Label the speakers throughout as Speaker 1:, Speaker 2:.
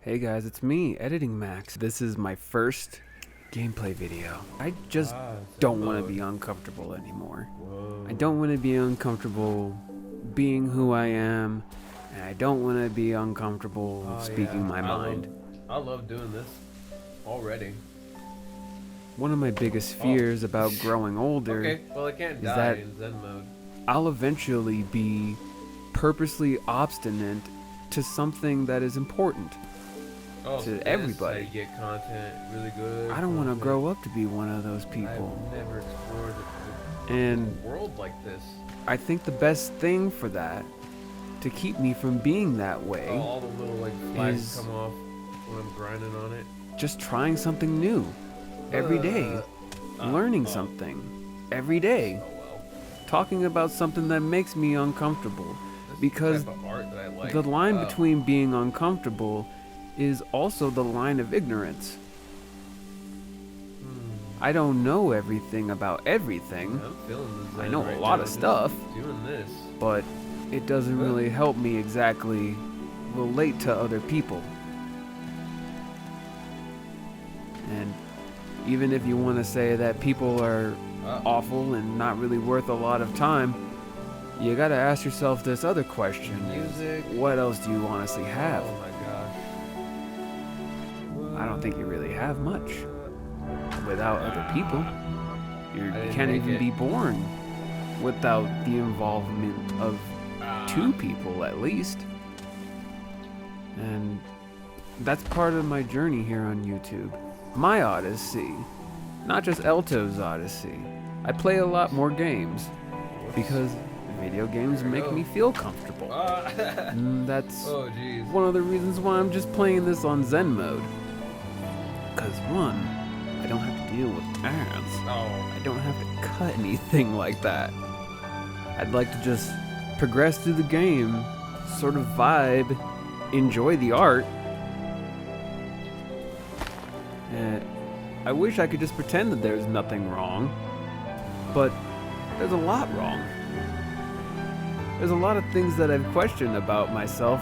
Speaker 1: Hey guys, it's me, Editing Max. This is my first gameplay video. I just don't want to be uncomfortable anymore.
Speaker 2: Whoa.
Speaker 1: I don't want to be uncomfortable being who I am, and I don't want to be uncomfortable speaking my mind.
Speaker 2: I love doing this already.
Speaker 1: One of my biggest fears about growing older
Speaker 2: Okay, well I can't
Speaker 1: is
Speaker 2: die
Speaker 1: that
Speaker 2: in Zen mode.
Speaker 1: I'll eventually be purposely obstinate to something that is important.
Speaker 2: Oh,
Speaker 1: To
Speaker 2: so this,
Speaker 1: everybody.
Speaker 2: you get content really good.
Speaker 1: I don't want to grow up to be one of those people.
Speaker 2: I've never explored
Speaker 1: And
Speaker 2: a world like this.
Speaker 1: I think the best thing for that, to keep me from being that way,
Speaker 2: Oh, all the little like flags
Speaker 1: is
Speaker 2: come off when I'm grinding on it.
Speaker 1: just trying something new every day, learning something every day,
Speaker 2: Oh well.
Speaker 1: talking about something that makes me uncomfortable.
Speaker 2: This
Speaker 1: Because
Speaker 2: type of art that I like.
Speaker 1: the line between being uncomfortable is also the line of ignorance. I don't know everything about everything,
Speaker 2: I'm feeling the Zen
Speaker 1: I know
Speaker 2: right
Speaker 1: a lot
Speaker 2: now,
Speaker 1: of
Speaker 2: just
Speaker 1: stuff.
Speaker 2: Doing this.
Speaker 1: but it doesn't really help me exactly relate to other people. And even if you want to say that people are awful and not really worth a lot of time, you gotta ask yourself this other question:
Speaker 2: Music.
Speaker 1: what else do you honestly have?
Speaker 2: Oh my gosh.
Speaker 1: I don't think you really have much without other people. You
Speaker 2: didn't
Speaker 1: can't
Speaker 2: make
Speaker 1: even
Speaker 2: it.
Speaker 1: be born without the involvement of two people at least. And that's part of my journey here on YouTube. My Odyssey, not just Alto's Odyssey. I play a lot more games because video games make me feel comfortable. And that's
Speaker 2: Oh jeez.
Speaker 1: one of the reasons why I'm just playing this on Zen mode. Because one, I don't have to deal with ads.
Speaker 2: Oh.
Speaker 1: I don't have to cut anything like that. I'd like to just progress through the game, sort of vibe, enjoy the art. And I wish I could just pretend that there's nothing wrong, but there's a lot wrong. There's a lot of things that I've questioned about myself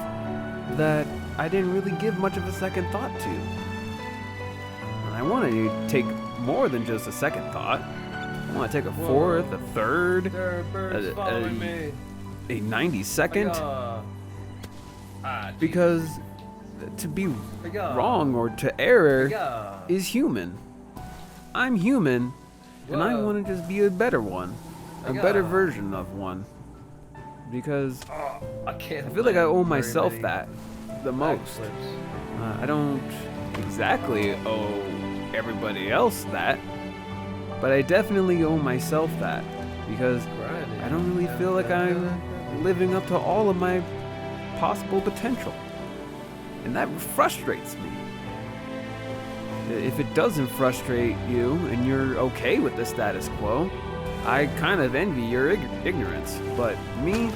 Speaker 1: that I didn't really give much of a second thought to. And I want to take more than just a second thought. I want to take a fourth, a third,
Speaker 2: There are birds following me.
Speaker 1: a 90-second,
Speaker 2: Jeez.
Speaker 1: because to be
Speaker 2: Hiya.
Speaker 1: wrong or to error
Speaker 2: Hiya.
Speaker 1: is human. I'm human, and I
Speaker 2: Whoa.
Speaker 1: want to just be a better one, a
Speaker 2: Hiya.
Speaker 1: better version of one. Because
Speaker 2: I can't.
Speaker 1: I feel like I owe
Speaker 2: land
Speaker 1: myself
Speaker 2: very
Speaker 1: that the
Speaker 2: many
Speaker 1: most.
Speaker 2: backflips.
Speaker 1: I don't exactly owe everybody else that, but I definitely owe myself that, because
Speaker 2: Grinding.
Speaker 1: I don't really feel like I'm living up to all of my possible potential. And that frustrates me. If it doesn't frustrate you and you're okay with the status quo, I kind of envy your ignorance. But me,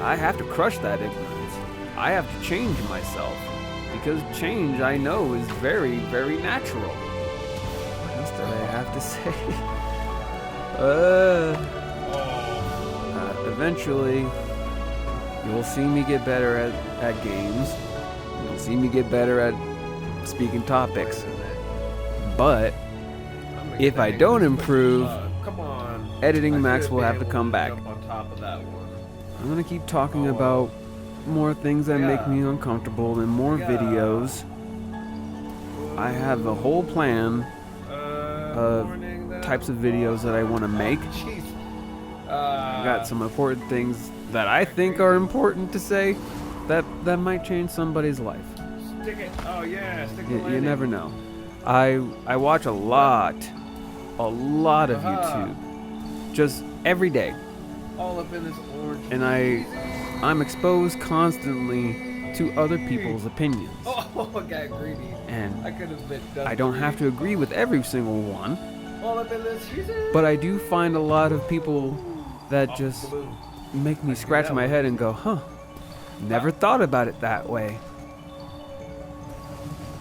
Speaker 1: I have to crush that ignorance. I have to change myself, because change, I know, is very, very natural. What else do I have to say? Eventually, you'll see me get better at games. You'll see me get better at speaking topics. But if I don't improve,
Speaker 2: come on.
Speaker 1: Editing Max will have to come back.
Speaker 2: Jump on top of that one.
Speaker 1: I'm gonna keep talking about more things that make me uncomfortable and more videos. I have a whole plan of types of videos that I want to make.
Speaker 2: Jeez.
Speaker 1: I got some important things that I think are important to say that might change somebody's life.
Speaker 2: Stick it. Oh yeah, stick the
Speaker 1: You
Speaker 2: landing.
Speaker 1: never know. I watch a lot of YouTube, just every day,
Speaker 2: All up in this orange.
Speaker 1: and I'm exposed constantly to other people's opinions,
Speaker 2: Oh, I got greedy.
Speaker 1: and
Speaker 2: I could have been done.
Speaker 1: I don't have to agree with every single one,
Speaker 2: All up in this.
Speaker 1: but I do find a lot of people that just make me scratch my head and go, huh, never thought about it that way.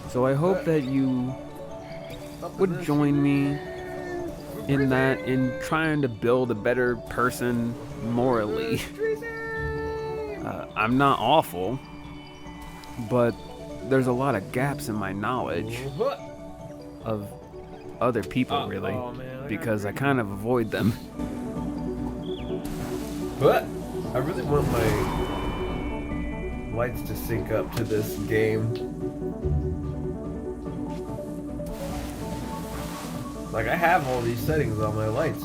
Speaker 1: So I hope that you would join me in that, in trying to build a better person morally. I'm not awful, but there's a lot of gaps in my knowledge of other people, really,
Speaker 2: oh, man,
Speaker 1: because I kind of avoid them.
Speaker 2: But I really want my lights to sync up to this game. Like, I have all these settings on my lights.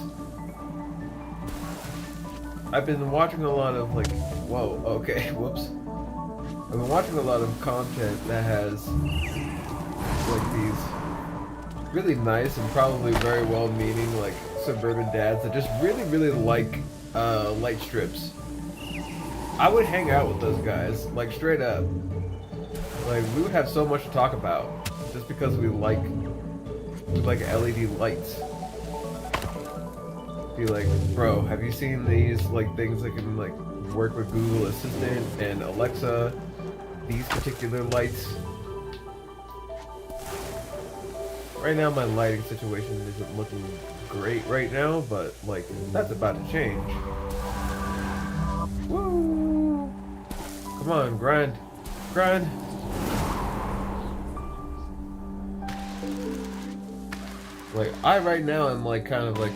Speaker 2: I've been watching a lot of, like, whoa, okay, whoops. I've been watching a lot of content that has, like, these really nice and probably very well-meaning, like, suburban dads that just really, really like light strips. I would hang out with those guys, like, straight up. Like, we would have so much to talk about just because we like LED lights. Be like, bro, have you seen these, like, things that can, like, work with Google Assistant and Alexa? These particular lights. Right now, my lighting situation isn't looking great right now, but, like, that's about to change. Woo! Come on, grind. Grind. Like, I right now am, like, kind of, like,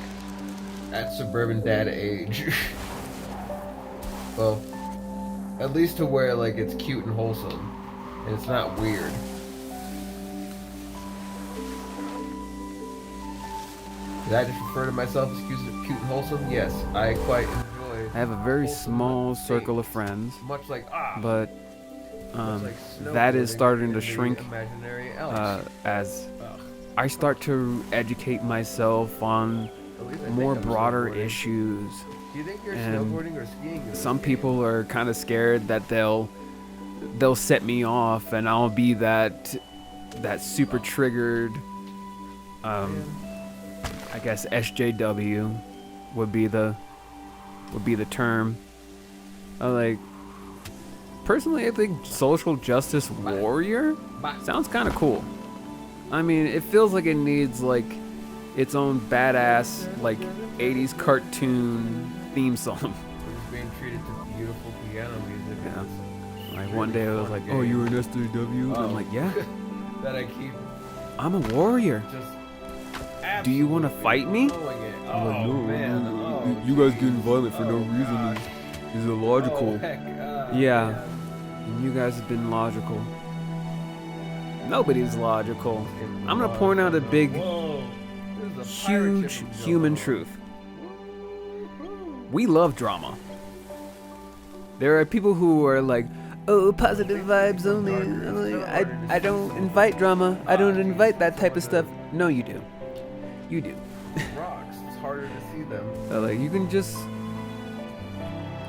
Speaker 2: at suburban dad age. Well, at least to where, like, it's cute and wholesome. And it's not weird. Did I just refer to myself as cute and wholesome? Yes, I quite enjoy.
Speaker 1: I have a very small circle of friends,
Speaker 2: much like
Speaker 1: but
Speaker 2: like
Speaker 1: that is starting to
Speaker 2: snowboarding in the
Speaker 1: shrink
Speaker 2: imaginary Alex.
Speaker 1: as
Speaker 2: Ugh.
Speaker 1: I start to educate myself on
Speaker 2: At least I
Speaker 1: more
Speaker 2: think I'm
Speaker 1: broader
Speaker 2: snowboarding.
Speaker 1: issues.
Speaker 2: Do you think you're
Speaker 1: and
Speaker 2: snowboarding or skiing? in this
Speaker 1: Some
Speaker 2: game?
Speaker 1: people are kind of scared that they'll set me off, and I'll be that super triggered. I guess SJW would be the term. Like, personally, I think social justice warrior sounds kind of cool. I mean, it feels like it needs, like, its own badass, like, 80s cartoon theme song.
Speaker 2: We're just being treated to beautiful piano music.
Speaker 1: Yeah.
Speaker 2: and it's
Speaker 1: Like,
Speaker 2: really
Speaker 1: one day I was
Speaker 2: fun
Speaker 1: like,
Speaker 2: game.
Speaker 1: oh, you're an SJW? And I'm like, yeah,
Speaker 2: that I keep
Speaker 1: I'm a warrior.
Speaker 2: just.
Speaker 1: Do you wanna
Speaker 2: absolutely
Speaker 1: fight me?
Speaker 2: blowing it.
Speaker 1: I'm like,
Speaker 2: Oh,
Speaker 1: no,
Speaker 2: man.
Speaker 1: you
Speaker 2: Oh,
Speaker 1: guys
Speaker 2: jeez.
Speaker 1: getting violent for no
Speaker 2: Oh,
Speaker 1: reason
Speaker 2: gosh.
Speaker 1: is illogical.
Speaker 2: Oh, heck,
Speaker 1: Yeah.
Speaker 2: man.
Speaker 1: And you guys have been logical. Nobody's logical. I'm gonna point out a big,
Speaker 2: Whoa. This is a pirate
Speaker 1: huge
Speaker 2: ship we
Speaker 1: human
Speaker 2: jumped
Speaker 1: truth.
Speaker 2: on.
Speaker 1: We love drama. There are people who are like, oh, positive vibes only. I don't invite drama. I don't invite that type of stuff. No, you do. You do.
Speaker 2: Rocks. It's harder to see them.
Speaker 1: Like, you can just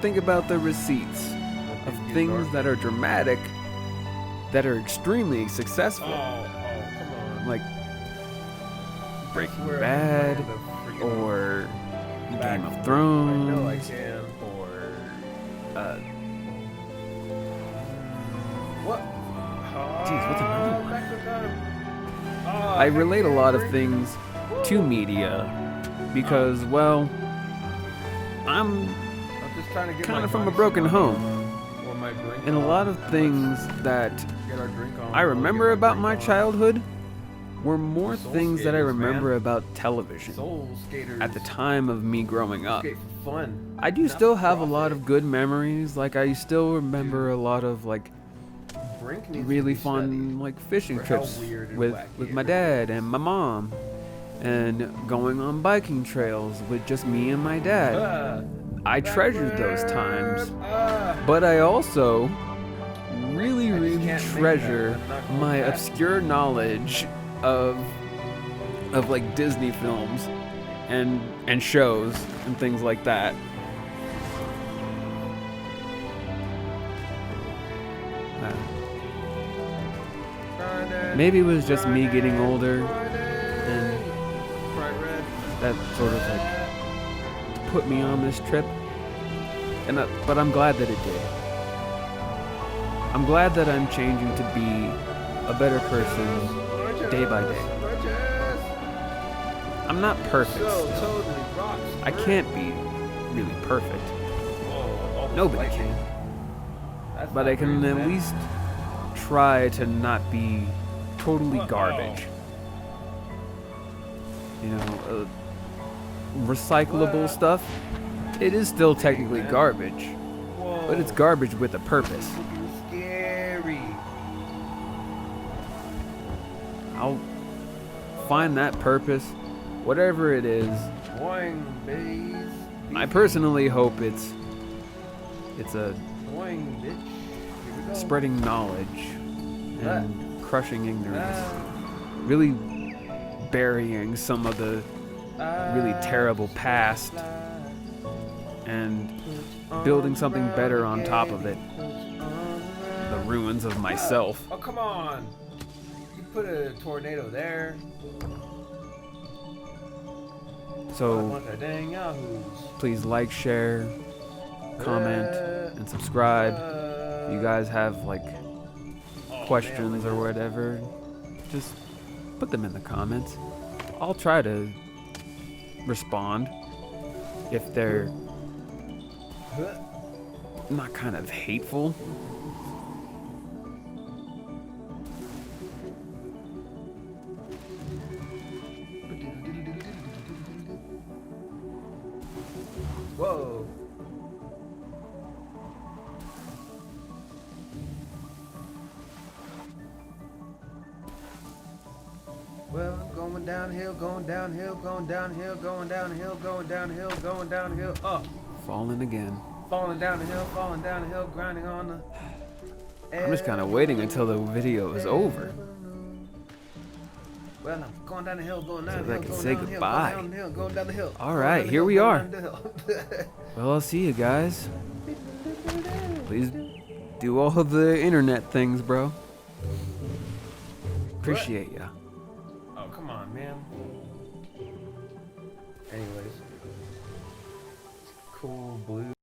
Speaker 1: think about the receipts of things that are dramatic, that are extremely successful,
Speaker 2: Oh, come on.
Speaker 1: like Breaking
Speaker 2: Swear,
Speaker 1: Bad,
Speaker 2: I'm trying to freaking
Speaker 1: or
Speaker 2: back
Speaker 1: Game of
Speaker 2: flip. I know I
Speaker 1: Thrones,
Speaker 2: can.
Speaker 1: or
Speaker 2: What?
Speaker 1: Jeez, what's another one?
Speaker 2: Back to time.
Speaker 1: I relate a lot of things to media because, well, I'm
Speaker 2: just trying to get
Speaker 1: kind
Speaker 2: my
Speaker 1: of from a
Speaker 2: mind
Speaker 1: broken
Speaker 2: set
Speaker 1: home,
Speaker 2: or my drink
Speaker 1: and a
Speaker 2: on.
Speaker 1: lot of things that
Speaker 2: Get our drink on.
Speaker 1: I remember
Speaker 2: Get
Speaker 1: about
Speaker 2: drink
Speaker 1: my
Speaker 2: on.
Speaker 1: childhood were more
Speaker 2: Soul
Speaker 1: things that I
Speaker 2: skaters,
Speaker 1: remember
Speaker 2: man.
Speaker 1: about television
Speaker 2: Soul skaters.
Speaker 1: at the time of me growing up.
Speaker 2: Skate for fun.
Speaker 1: I do
Speaker 2: Not
Speaker 1: still
Speaker 2: for
Speaker 1: have a lot
Speaker 2: profit.
Speaker 1: of good memories. Like, I still remember a lot of, like,
Speaker 2: Brink needs to
Speaker 1: really
Speaker 2: be
Speaker 1: fun,
Speaker 2: studied
Speaker 1: like, fishing
Speaker 2: for how
Speaker 1: trips
Speaker 2: weird and
Speaker 1: with
Speaker 2: wacky
Speaker 1: my
Speaker 2: it
Speaker 1: dad and my mom, and going on biking trails with just me and my dad. I treasured those times, but I also really,
Speaker 2: I just
Speaker 1: really
Speaker 2: can't make that.
Speaker 1: treasure
Speaker 2: I'm not going
Speaker 1: my
Speaker 2: back.
Speaker 1: obscure knowledge of like Disney films and shows and things like that. Maybe it was just me getting older and that sort of like put me on this trip, and but I'm glad that it did. I'm glad that I'm changing to be a better person day by day. I'm not perfect still. I can't be really perfect. Nobody can. But I can at least try to not be totally garbage. You know, recyclable stuff, it is still technically garbage, but it's garbage with a purpose.
Speaker 2: Scary.
Speaker 1: I'll find that purpose, whatever it is.
Speaker 2: Boing, bays.
Speaker 1: I personally hope it's a
Speaker 2: Boing, bitch. Here we go.
Speaker 1: spreading knowledge and crushing ignorance, really burying some of the really terrible past and building something better on top of it. The ruins of myself.
Speaker 2: Oh, come on. You put a tornado there.
Speaker 1: So
Speaker 2: Dang yahoos.
Speaker 1: please like, share, comment, and subscribe. If you guys have like questions or whatever, just put them in the comments. I'll try to respond if they're not kind of hateful.
Speaker 2: Whoa. Well, going downhill, going downhill, going downhill, going downhill, going downhill, going downhill. Oh,
Speaker 1: Falling again.
Speaker 2: falling down the hill, grinding on the.
Speaker 1: I'm just kind of waiting until the video is over.
Speaker 2: Well, I'm going down the hill, going down
Speaker 1: So
Speaker 2: the
Speaker 1: that I
Speaker 2: hill,
Speaker 1: can
Speaker 2: going
Speaker 1: say
Speaker 2: down the hill,
Speaker 1: goodbye.
Speaker 2: going down the hill, going down the hill.
Speaker 1: All
Speaker 2: going
Speaker 1: right,
Speaker 2: down the
Speaker 1: here
Speaker 2: hill,
Speaker 1: we
Speaker 2: going
Speaker 1: are.
Speaker 2: down the hill.
Speaker 1: Well, I'll see you guys. Please do all of the internet things, bro. Appreciate ya.
Speaker 2: Oh, come on, man. Anyways. Cool blue.